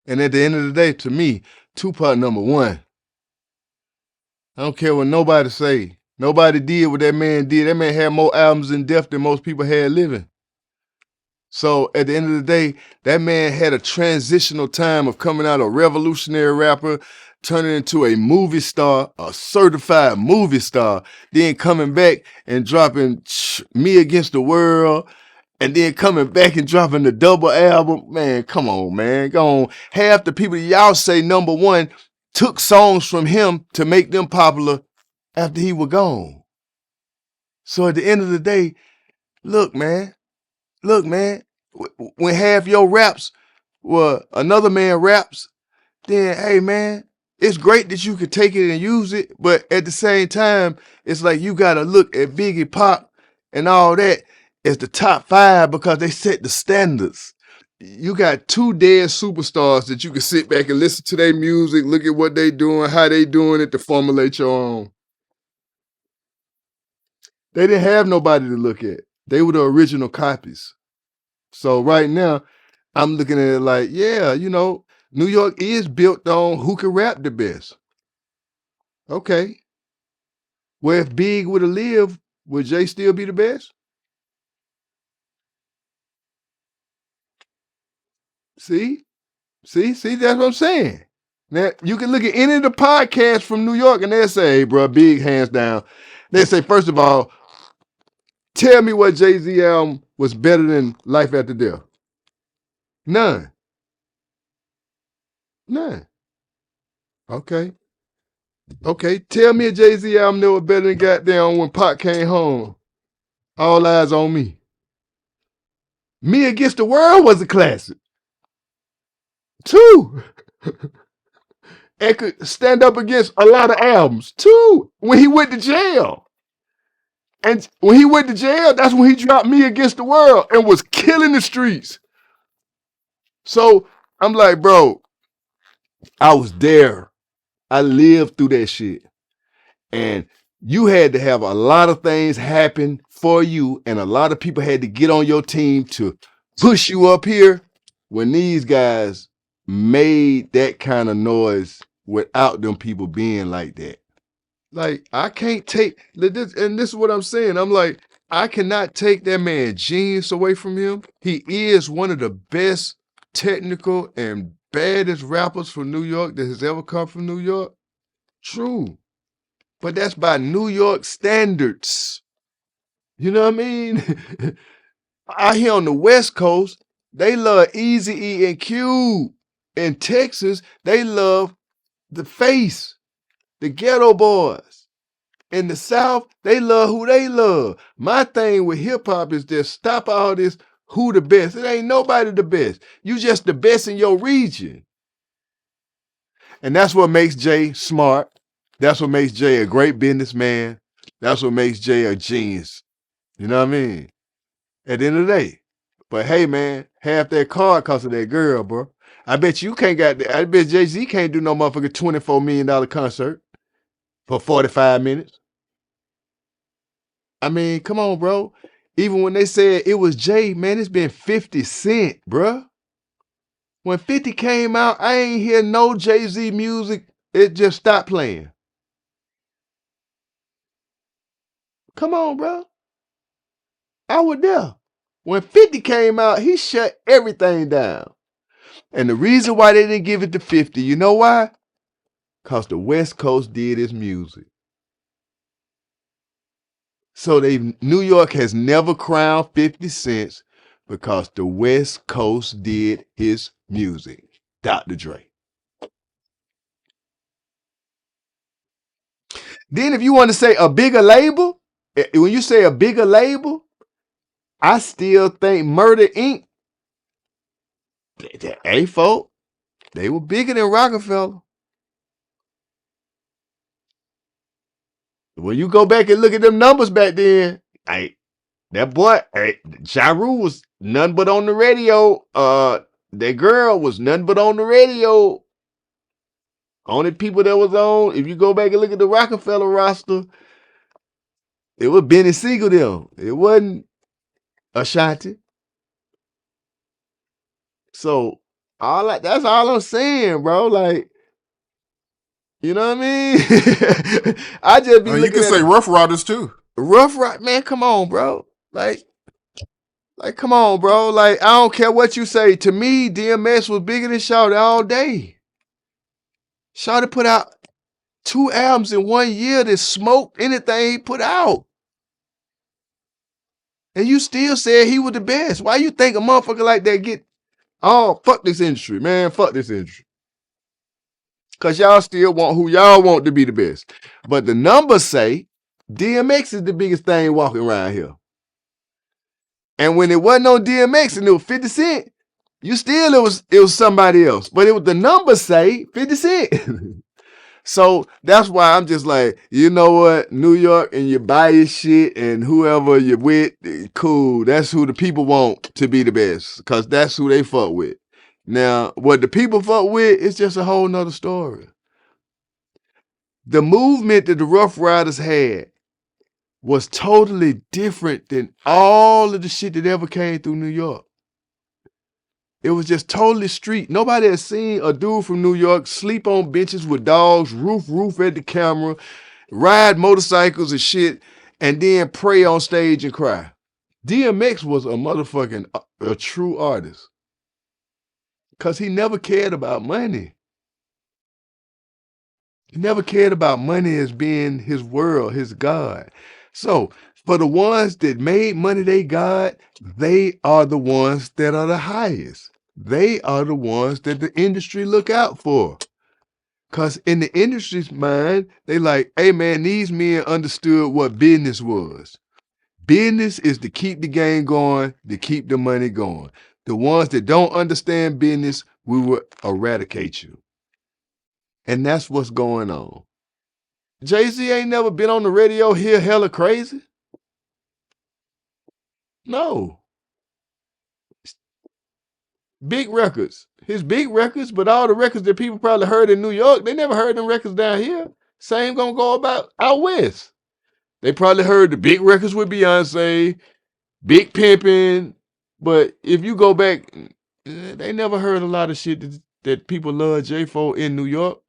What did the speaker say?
And at the end of the day, to me, Tupac number one. I don't care what nobody say. Nobody did what that man did. That man had more albums in death than most people had living. So at the end of the day, that man had a transitional time of coming out a revolutionary rapper, turning into a movie star, a certified movie star, then coming back and dropping Me Against the World, and then coming back and dropping the double album. Man, come on, man. Go on. Half the people y'all say number one took songs from him to make them popular after he was gone. So at the end of the day, look, man, when half your raps were another man raps, then hey, man, it's great that you could take it and use it, but at the same time, it's like you gotta look at Biggie, Pop, and all that as the top five because they set the standards. You got two dead superstars that you can sit back and listen to their music, look at what they doing, how they doing it to formulate your own. They didn't have nobody to look at. They were the original copies. So right now, I'm looking at it like, yeah, New York is built on who can rap the best. Okay. Well, if Big would have lived, would Jay still be the best? See? That's what I'm saying. Now, you can look at any of the podcasts from New York and they'll say, hey, bro, Big hands down. They say, first of all, tell me what Jay-Z album was better than Life After Death. None. Okay. Tell me a Jay-Z album that was better than goddamn When Pac Came Home. All Eyes on Me. Me Against the World was a classic. Two. And could stand up against a lot of albums. Two. When he went to jail. And when he went to jail, that's when he dropped Me Against the World and was killing the streets. So I'm like, bro, I was there. I lived through that shit. And you had to have a lot of things happen for you, and a lot of people had to get on your team to push you up here when these guys made that kind of noise without them people being like that. Like, I can't take this, and this is what I'm saying. I'm like, I cannot take that man genius away from him. He is one of the best technical and baddest rappers from New York that has ever come from New York. True. But that's by New York standards. You know what I mean? Out here on the West Coast, they love Eazy-E and Cube. In Texas, they love the Face, the Ghetto Boys. In the South, they love who they love. My thing with hip hop is just stop all this who the best. It ain't nobody the best. You just the best in your region. And that's what makes Jay smart. That's what makes Jay a great businessman. That's what makes Jay a genius. You know what I mean? At the end of the day. But hey, man, half that card cost of that girl, bro. I bet you can't I bet Jay-Z can't do no motherfucking $24 million concert for 45 minutes. I mean, come on, bro. Even when they said it was Jay, man, it's been 50 Cent, bro. When 50 came out, I ain't hear no Jay-Z music. It just stopped playing. Come on, bro. I was there. When 50 came out, he shut everything down. And the reason why they didn't give it to 50, you know why? Because the West Coast did his music. So New York has never crowned 50 Cent because the West Coast did his music. Dr. Dre. Then if you want to say a bigger label, when you say a bigger label, I still think Murder Inc. Hey, folk, they were bigger than Rockefeller. When you go back and look at them numbers back then, that boy, Ja Rule was none but on the radio. That girl was none but on the radio. Only people that was on, if you go back and look at the Rockefeller roster, it was Benny Siegel them. It wasn't Ashanti. So That's all I'm saying, bro. Like, you know what I mean? I just be You looking can at say it. Rough Riders too. Rough Ride, man. Come on, bro. Come on, bro. Like, I don't care what you say. To me, DMX was bigger than Shawty all day. Shawty put out 2 albums in 1 year that smoked anything he put out. And you still said he was the best. Why you think a motherfucker like that get, oh, fuck this industry, man. Fuck this industry. Because y'all still want who y'all want to be the best. But the numbers say DMX is the biggest thing walking around here. And when it wasn't on DMX and it was 50 Cent, you still it was somebody else. But it was the numbers say 50 Cent. So that's why I'm just like, you know what, New York, and you buy your shit, and whoever you're with, cool. That's who the people want to be the best, because that's who they fuck with. Now, what the people fuck with is just a whole nother story. The movement that the Rough Riders had was totally different than all of the shit that ever came through New York. It was just totally street. Nobody had seen a dude from New York sleep on benches with dogs, roof at the camera, ride motorcycles and shit, and then pray on stage and cry. DMX was a motherfucking a true artist because he never cared about money. He never cared about money as being his world, his God. So for the ones that made money they God, they are the ones that are the highest. They are the ones that the industry look out for. Because in the industry's mind, they like, hey man, these men understood what business was. Business is to keep the game going, to keep the money going. The ones that don't understand business, we will eradicate you. And that's what's going on. Jay-Z ain't never been on the radio here hella crazy. No. Big records. His big records, but all the records that people probably heard in New York, they never heard them records down here. Same gonna go about out west. They probably heard the big records with Beyonce, Big Pimpin', but if you go back, they never heard a lot of shit that people love J for in New York.